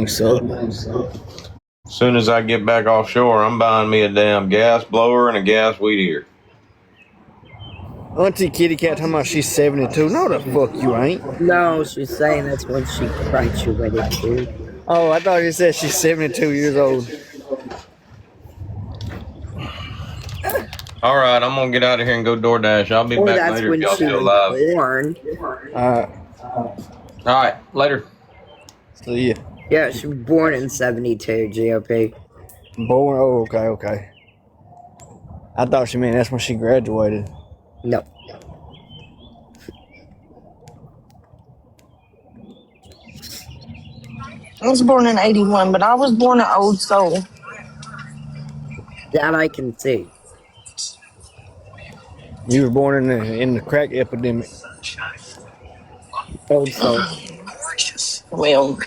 suck. As soon as I get back offshore, I'm buying me a damn gas blower and a gas weed eater. Auntie Kitty Cat talking about she's 72. No, the fuck you ain't. No, she's saying that's when she graduated, dude. Oh, I thought you said she's 72 years old. All right, I'm gonna get out of here and go DoorDash. I'll be Or back that's later if when y'all she still was alive. born. All right, later. See ya. Yeah, she was born in 72, GOP. Born. Oh, okay. I thought she meant that's when she graduated. No. I was born in 81, but I was born an old soul. That I can see. You were born in the crack epidemic. Old soul. Well,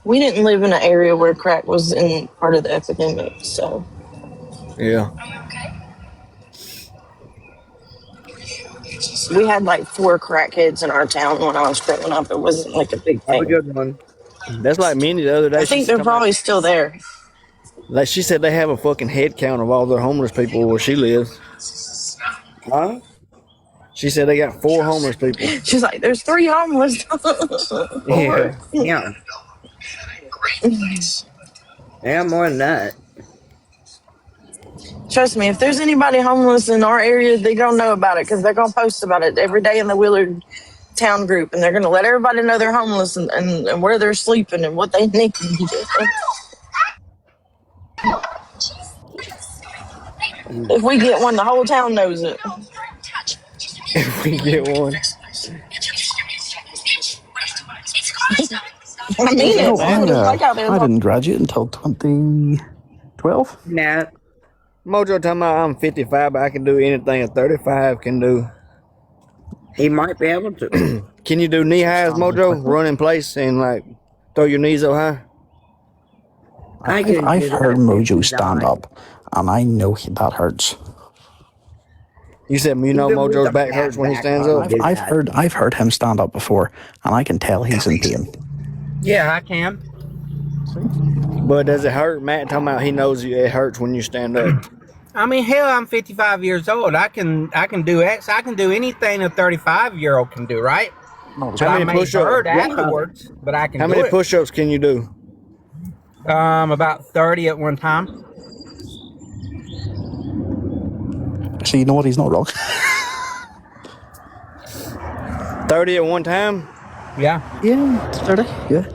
we didn't live in an area where crack was in part of the epidemic, so. Yeah. We had like 4 crackheads in our town when I was growing up. It wasn't like a big Have a thing. good one. That's like Mindy the other day. I think they're probably still there. Like she said, they have a fucking head count of all the homeless people where she lives. Huh? She said they got 4 homeless people. She's like, there's 3 homeless. Yeah. Yeah. Yeah, more than that. Trust me, if there's anybody homeless in our area, they don't know about it because they're going to post about it every day in the Willard town group, and they're going to let everybody know they're homeless and where they're sleeping and what they need. If we get one, the whole town knows it. If we get one. I mean it, man. Just like out there. I didn't graduate until 2012. Nah. Mojo talking about I'm 55, but I can do anything a 35 can do. He might be able to. Can you do knee highs, Mojo? Run in place and like throw your knees up high? I've heard Mojo stand up, and I know that hurts. You said you know Mojo's back hurts when he stands up? I've heard him stand up before, and I can tell he's in pain. Yeah, I can. But does it hurt? Matt talking about he knows it hurts when you stand up. I mean, hell, I'm 55 years old. I can do X. I can do anything a 35-year-old can do, right? How many push-ups? Hurt afterwards, but I can. How many push-ups can you do? About 30 at one time. So you know what? He's not wrong. 30 at one time? Yeah. Yeah, 30. Yeah.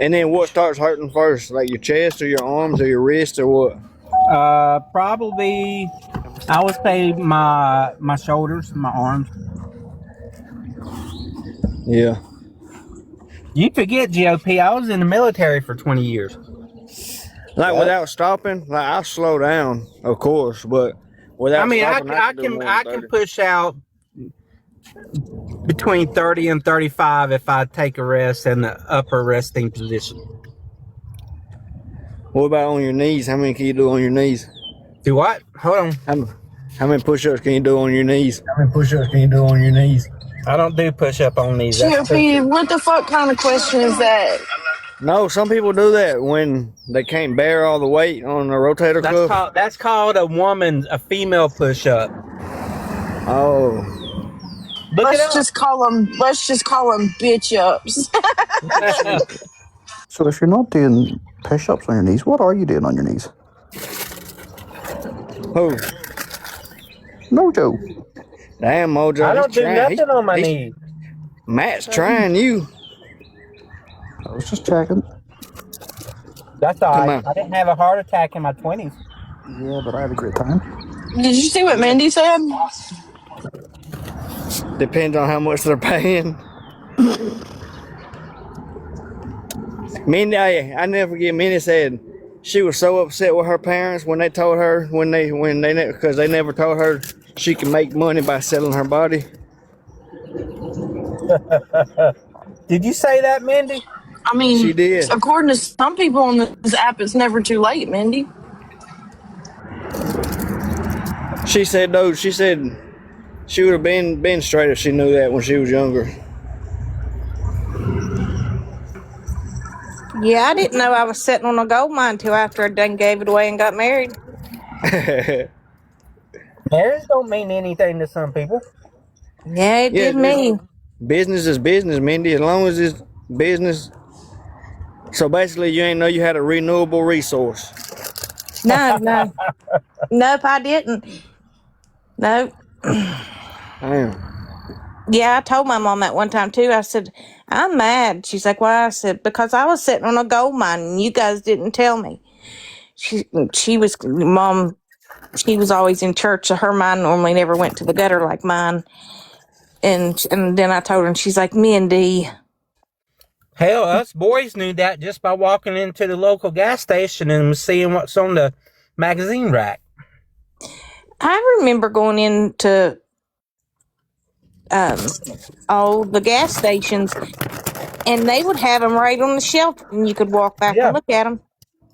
And then what starts hurting first? Like your chest or your arms or your wrist or what? Probably, I would say my shoulders, my arms. Yeah. You forget, GOP, I was in the military for 20 years. Like without stopping, like I'll slow down, of course, but without stopping, I can push out between 30 and 35 if I take a rest in the upper resting position. What about on your knees? How many can you do on your knees? Do what? Hold on. How many push-ups can you do on your knees? I don't do push-up on knees. GOP, what the fuck kind of question is that? No, some people do that when they can't bear all the weight on the rotator cuff. That's called a female push-up. Oh. Let's just call them bitch ups. So if you're not doing push-ups on your knees, what are you doing on your knees? Who? Mojo. Damn, Mojo. I don't do nothing on my knees. Matt's trying you. I was just checking. That's all right. I didn't have a heart attack in my 20s. Yeah, but I had a great time. Did you see what Mandy said? Depends on how much they're paying. Mindy, I never forget. Mindy said she was so upset with her parents when they told her because they never told her she can make money by selling her body. Did you say that, Mindy? I mean, She did. According to some people on this app, it's never too late, Mindy. She said though. She said she would have been straight if she knew that when she was younger. Yeah, I didn't know I was sitting on a gold mine till after I done gave it away and got married. Marriage don't mean anything to some people. Yeah, it Yeah, did me. business is business, Mindy. As long as it's business. So basically, you ain't know you had a renewable resource. No. Nope, I didn't. Nope. Damn. Yeah, I told my mom that one time too. I said, I'm mad. She's like, why? I said, because I was sitting on a gold mine and you guys didn't tell me. She was, Mom, she was always in church, so her mine normally never went to the gutter like mine. And then I told her, and she's like, Mindy. Hell, us boys knew that just by walking into the local gas station and seeing what's on the magazine rack. I remember going into all the gas stations, and they would have them right on the shelf, and you could walk back and look at them.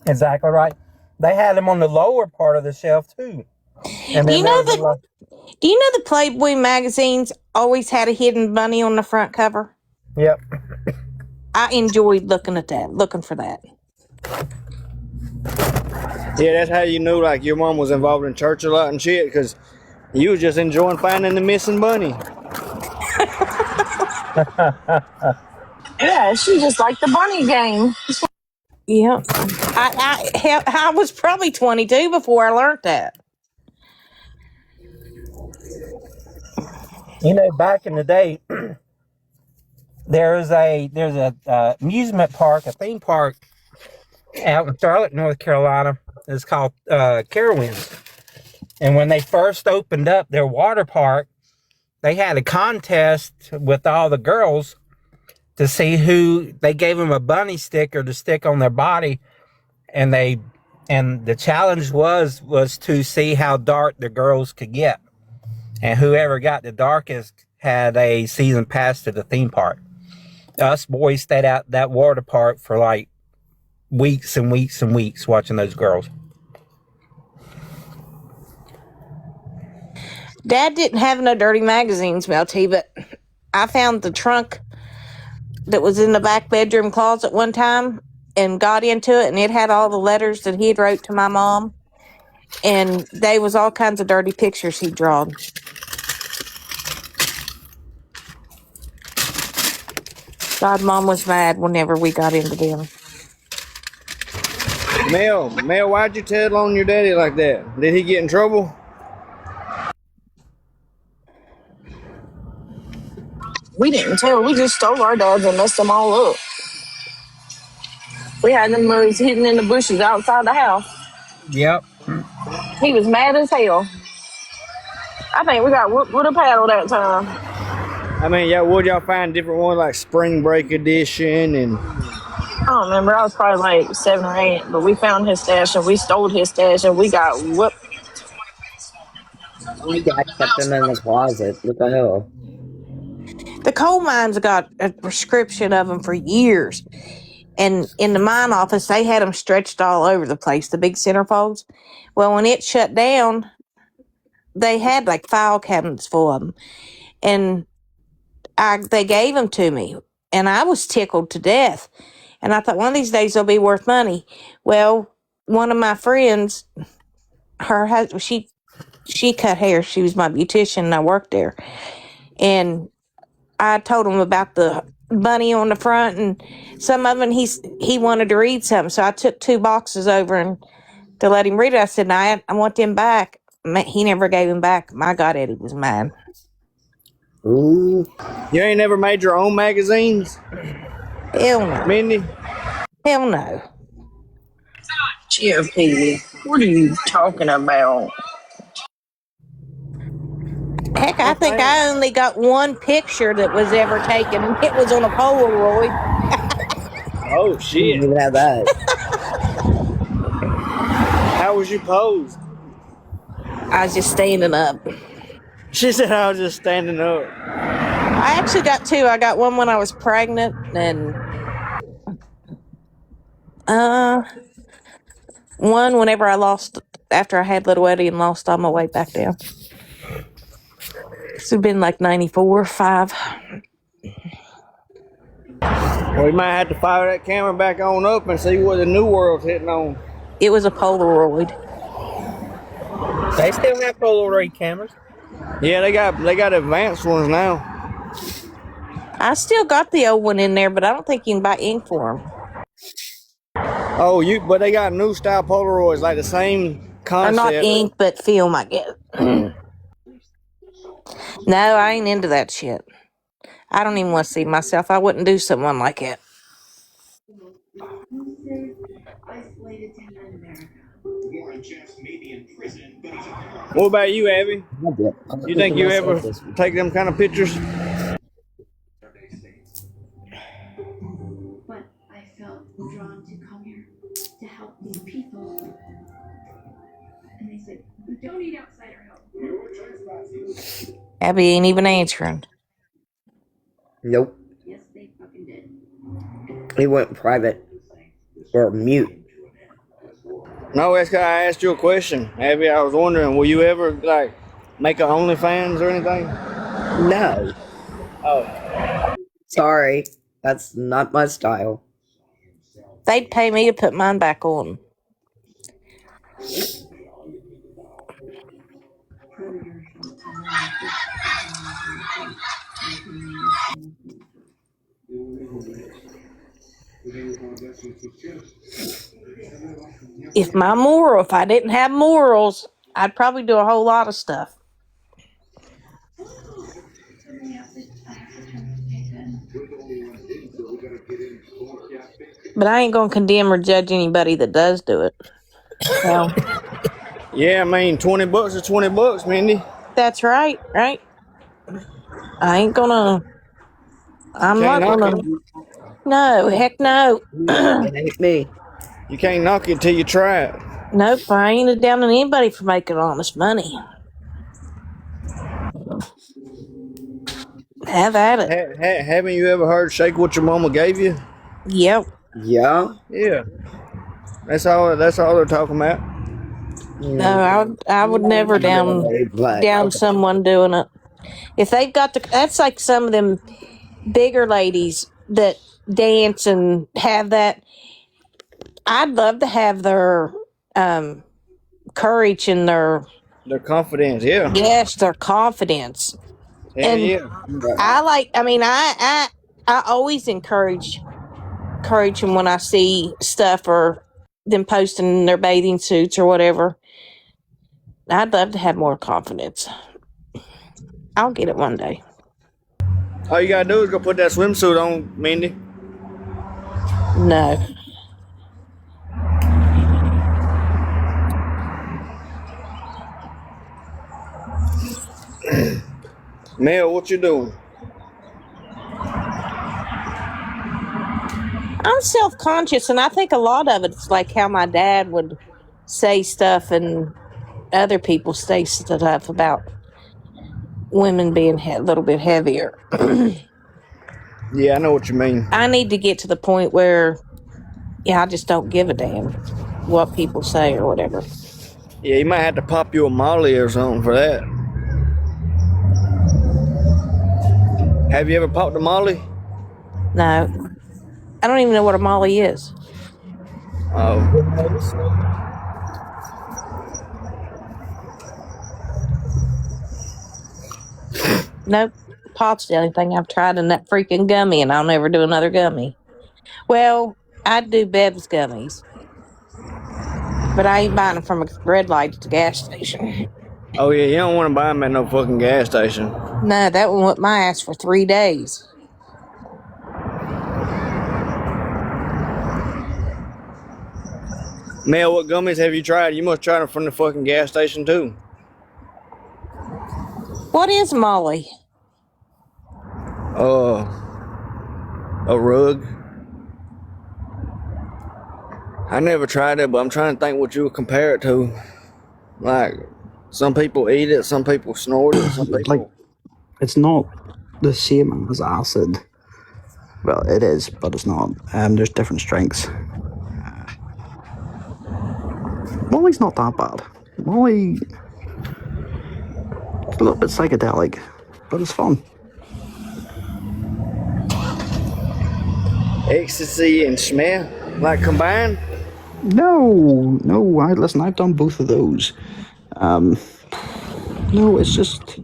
Exactly right. They had them on the lower part of the shelf too. And Do then you know the Playboy magazines always had a hidden bunny on the front cover? Yep. I enjoyed looking for that. Yeah, that's how you knew like your mom was involved in church a lot and shit, because you was just enjoying finding the missing bunny. Yeah, she just liked the bunny game. Yeah, I was probably 22 before I learned that. You know, back in the day, there's a amusement park, a theme park out in Charlotte, North Carolina. It's called Carowinds. And when they first opened up their water park, they had a contest with all the girls to see who, they gave them a bunny sticker to stick on their body, and the challenge was to see how dark the girls could get. And whoever got the darkest had a season pass to the theme park. Us boys stayed out that water park for like weeks and weeks and weeks watching those girls. Dad didn't have no dirty magazines, Melty, but I found the trunk that was in the back bedroom closet one time and got into it, and it had all the letters that he had wrote to my mom, and they was all kinds of dirty pictures he'd drawn. God, Mom was mad whenever we got into them. Mel, why'd you tell on your daddy like that? Did he get in trouble? We didn't tell. We just stole our dads and messed them all up. We had them movies hidden in the bushes outside the house. Yep. He was mad as hell. I think we got whooped with a paddle that time. I mean, would y'all find different ones like Spring Break Edition and... I don't remember. I was probably like 7 or 8, but we found his stash and we stole his stash and we got whooped. My dad kept them in the closet. What the hell? The coal mines got a prescription of them for years. And in the mine office, they had them stretched all over the place, the big centerfolds. Well, when it shut down, they had like file cabinets full of them. And they gave them to me. And I was tickled to death. And I thought one of these days they'll be worth money. Well, one of my friends, her husband, she cut hair. She was my beautician and I worked there. And I told him about the bunny on the front and some of them, he wanted to read something. So I took 2 boxes over and to let him read it. I said, I want them back. He never gave them back. My God, Eddie was mad. Ooh. You ain't never made your own magazines? Hell no. Mindy? Hell no. GFP, what are you talking about? Heck, I think I only got one picture that was ever taken, and it was on a Polaroid. Oh, You shit. didn't even have that. How was you posed? I was just standing up. She said I was just standing up. I actually got 2. I got one when I was pregnant, and one whenever after I had little Eddie and lost all my weight back down. This has been like 94, 5. We might have to fire that camera back on up and see what the new world's hitting on. It was a Polaroid. They still have Polaroid cameras. Yeah, they got advanced ones now. I still got the old one in there, but I don't think you can buy ink for them. Oh, but they got new style Polaroids, like the same Or concept. not ink, but film, I guess. No, I ain't into that shit. I don't even want to see myself. I wouldn't do something like that. What about you, Abby? You think you ever take them kind of pictures? But I felt drawn to come here to help these people. And they said, we don't need outsider help. Abby ain't even answering. Nope. Yes, they fucking did. He went private or mute. No, that's 'cause I asked you a question, Abby. I was wondering, will you ever like make a OnlyFans or anything? No. Oh, Sorry. That's not my style. They'd pay me to put mine back on. If I didn't have morals, I'd probably do a whole lot of stuff. But I ain't gonna condemn or judge anybody that does do it. Well, yeah. I mean, $20 is $20, Mindy. that's right, right? I ain't gonna. I'm Can't not knock gonna. No, heck no. It ain't me. You can't knock it till you try it. Nope, I ain't down on anybody for making honest money. Have at it. Haven't you ever heard "Shake What Your Mama Gave You"? Yep. Yeah. Yeah, that's all they're talking about. No, I would never down someone doing it. If they've got that's like some of them bigger ladies that dance and have that. I'd love to have their courage and their confidence. Yeah. Yes, their confidence. And yeah. I always encourage them when I see stuff or them posting their bathing suits or whatever. I'd love to have more confidence. I'll get it one day. All you gotta do is go put that swimsuit on, Mindy. No. Mel, what you doing? I'm self-conscious, and I think a lot of it's like how my dad would say stuff and other people say stuff about women being a little bit heavier. Yeah, I know what you mean. I need to get to the point where, I just don't give a damn what people say or whatever. Yeah, you might have to pop you a Molly or something for that. Have you ever popped a Molly? No. I don't even know what a Molly is. Oh. Nope. Pot's the only thing I've tried in that freaking gummy, and I'll never do another gummy. Well, I'd do Bev's gummies. But I ain't buying them from a red light at the gas station. Oh, yeah, you don't want to buy them at no fucking gas station. No, that one whipped my ass for 3 days. Mel, what gummies have you tried? You must try them from the fucking gas station, too. What is Molly? A rug. I never tried it, but I'm trying to think what you would compare it to. Like, some people eat it, some people snort it, some people... Like, it's not the same as acid. Well, it is, but it's not. There's different strengths. Molly's not that bad. Molly... a little bit psychedelic, but it's fun. ecstasy and smell, like combined? No. Listen, I've done both of those. No, it's just,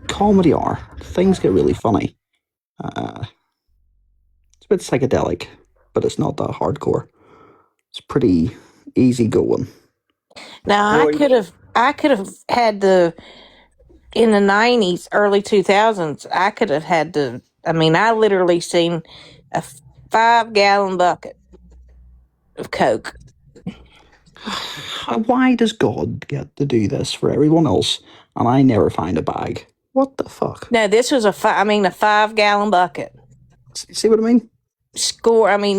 comedy hour. Things get really funny. It's a bit psychedelic, but it's not that hardcore. It's pretty easy going. Now Well, I could have had in the 90s, early 2000s. I could have had I literally seen a 5-gallon bucket of Coke. Why does God get to do this for everyone else, and I never find a bag? What the fuck? No, this was a 5-gallon bucket. See what I mean?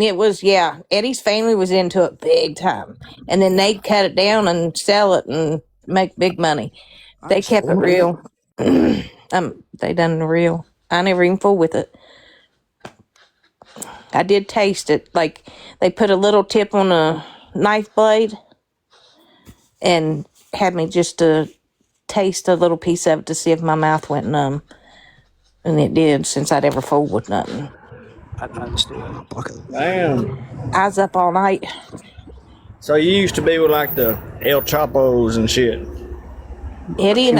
It was, yeah, Eddie's family was into it big time. And then they'd cut it down and sell it and make big money. They kept it real. They done the real. I never even fooled with it. I did taste it. Like, they put a little tip on a knife blade and had me just taste a little piece of it to see if my mouth went numb. And it did, since I'd ever fooled with nothing. damn. I was up all night. So you used to be with like the El Chapos and shit. Eddie,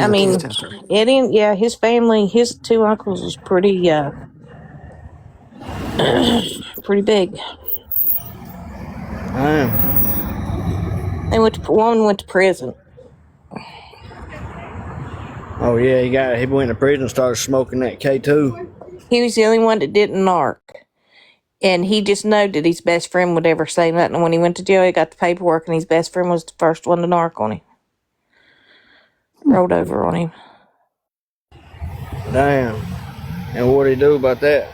yeah, his family, his 2 uncles was pretty big. Damn. One went to prison. Oh yeah, he went to prison and started smoking that K2. He was the only one that didn't narc. And he just knowed that his best friend would ever say nothing. And when he went to jail, he got the paperwork, and his best friend was the first one to narc on him. Rolled over on him. Damn. And what did he do about that?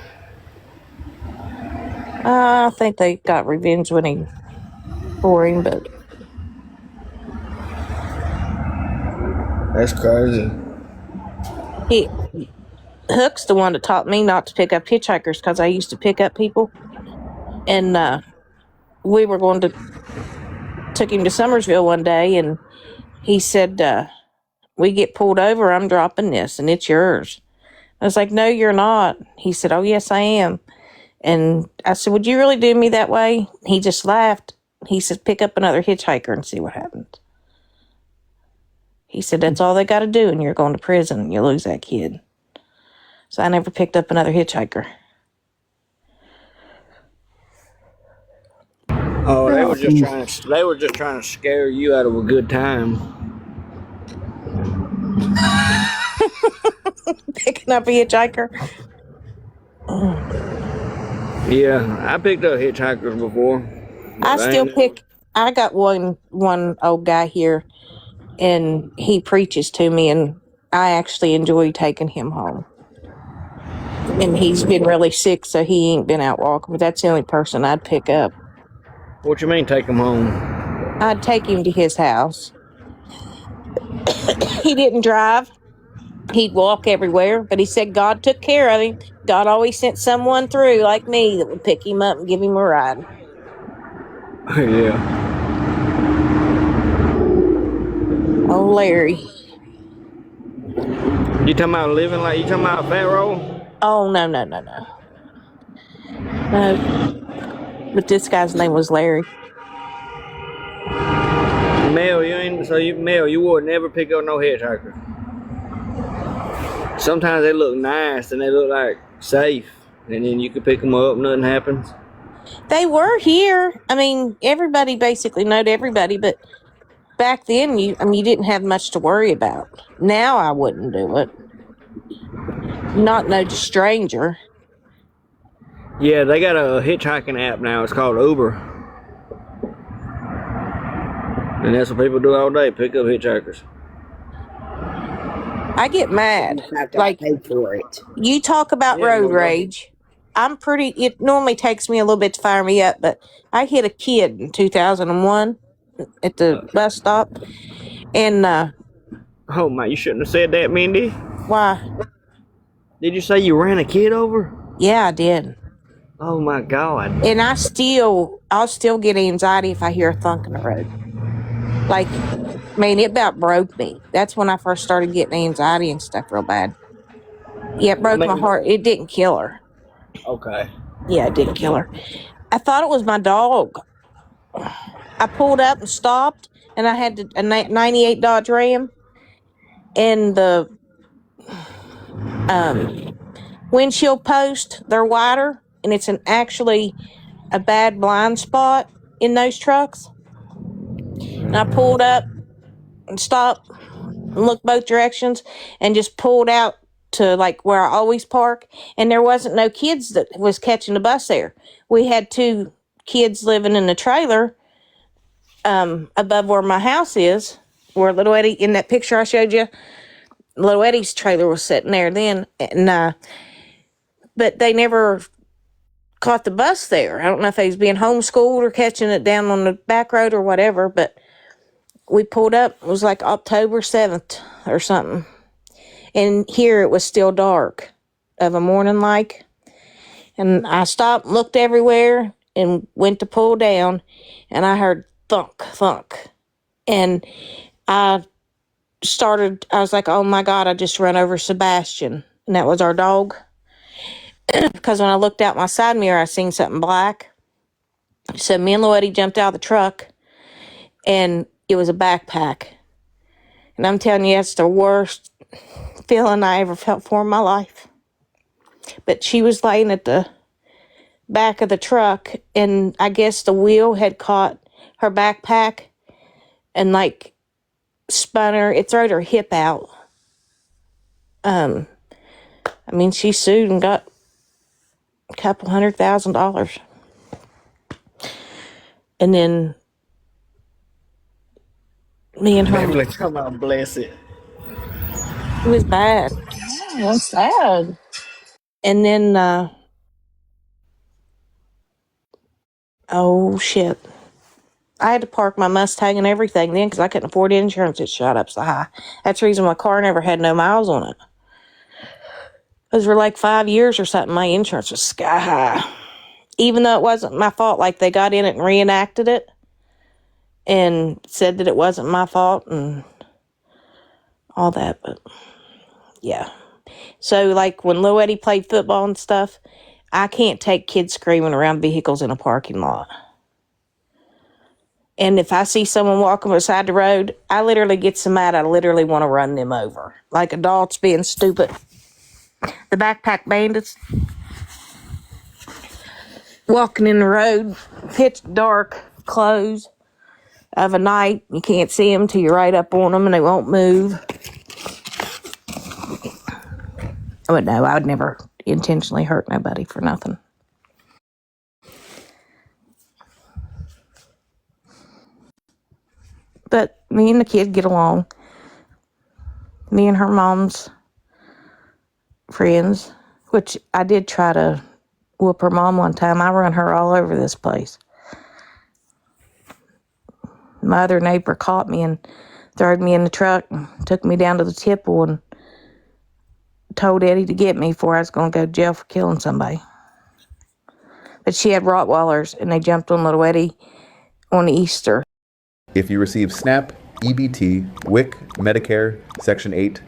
I think they got revenge for him, but That's crazy. Hook's the one that taught me not to pick up hitchhikers, because I used to pick up people. And we were took him to Summersville one day, and he said, we get pulled over, I'm dropping this, and it's yours. I was like, no, you're not. He said, oh, yes, I am. And I said, would you really do me that way? He just laughed. He said, pick up another hitchhiker and see what happens. He said, that's all they got to do, and you're going to prison, and you lose that kid. So I never picked up another hitchhiker. Oh, they were just trying to scare you out of a good time. Picking up a hitchhiker? Yeah, I picked up hitchhikers before. I got one old guy here, and he preaches to me, and I actually enjoy taking him home. And he's been really sick, so he ain't been out walking, but that's the only person I'd pick up. What you mean take him home? I'd take him to his house. He didn't drive. He'd walk everywhere, but he said God took care of him. God always sent someone through like me that would pick him up and give him a ride. Yeah. Oh, Larry. You talking about Fat Roll? Oh, no. No. But this guy's name was Larry. Mel, you would never pick up no hitchhiker. Sometimes they look nice and they look like safe, and then you can pick them up, nothing happens. They were here. I mean, everybody basically knowed everybody, but back then you didn't have much to worry about. Now I wouldn't do it. Not no stranger. Yeah, they got a hitchhiking app now. It's called Uber. And that's what people do all day, pick up hitchhikers. I get mad. You have to Like, pay for it. you talk about Yeah, road well, rage. It normally takes me a little bit to fire me up, but I hit a kid in 2001 at the bus stop. And, Oh my, you shouldn't have said that, Mindy. why? Did you say you ran a kid over? Yeah, I did. Oh my God. And I'll still get anxiety if I hear a thunk in the road. Like, man, it about broke me. That's when I first started getting anxiety and stuff real bad. Yeah, it broke my heart. It didn't kill her. Okay. Yeah, it did kill her. I thought it was my dog. I pulled up and stopped, and I had a 98 Dodge Ram, and the windshield posts, they're wider, and it's actually a bad blind spot in those trucks. And I pulled up and stopped and looked both directions and just pulled out to like where I always park, and there wasn't no kids that was catching the bus there. We had 2 kids living in the trailer above where my house is, where little Eddie, in that picture I showed you, little Eddie's trailer was sitting there then, and but they never caught the bus there. I don't know if they was being homeschooled or catching it down on the back road or whatever, but we pulled up. It was like October 7th or something. And here it was still dark of a morning like. And I stopped, looked everywhere, and went to pull down, and I heard thunk, thunk. And I was like, oh my God, I just ran over Sebastian. And that was our dog. Because when I looked out my side mirror, I seen something black. So me and Loetti jumped out of the truck, and it was a backpack. And I'm telling you, that's the worst feeling I ever felt for in my life. But she was laying at the back of the truck, and I guess the wheel had caught her backpack and like spun her. It threw her hip out. I mean, she sued and got a couple $100,000. And then me and her, Baby, come on, bless it. it was bad. Oh, that's sad. And then, oh shit. I had to park my Mustang and everything then because I couldn't afford insurance. It shot up so high. That's the reason my car never had no miles on it. Because for like 5 years or something, my insurance was sky high. Even though it wasn't my fault, like they got in it and reenacted it and said that it wasn't my fault and all that. But yeah. So like when Lil Eddie played football and stuff, I can't take kids screaming around vehicles in a parking lot. And if I see someone walking beside the road, I literally get so mad I literally want to run them over. Like adults being stupid. The backpack bandits walking in the road, pitch dark, clothes of a night. You can't see them till you're right up on them and they won't move. But no, I would never intentionally hurt nobody for nothing. But me and the kid get along. Me and her mom's friends, which I did try to whoop her mom one time. I run her all over this place. My other neighbor caught me and threw me in the truck and took me down to the Tipple and told Eddie to get me before I was going to go to jail for killing somebody. But she had Rottweilers and they jumped on little Eddie on Easter. If you receive SNAP, EBT, WIC, Medicare, Section 8,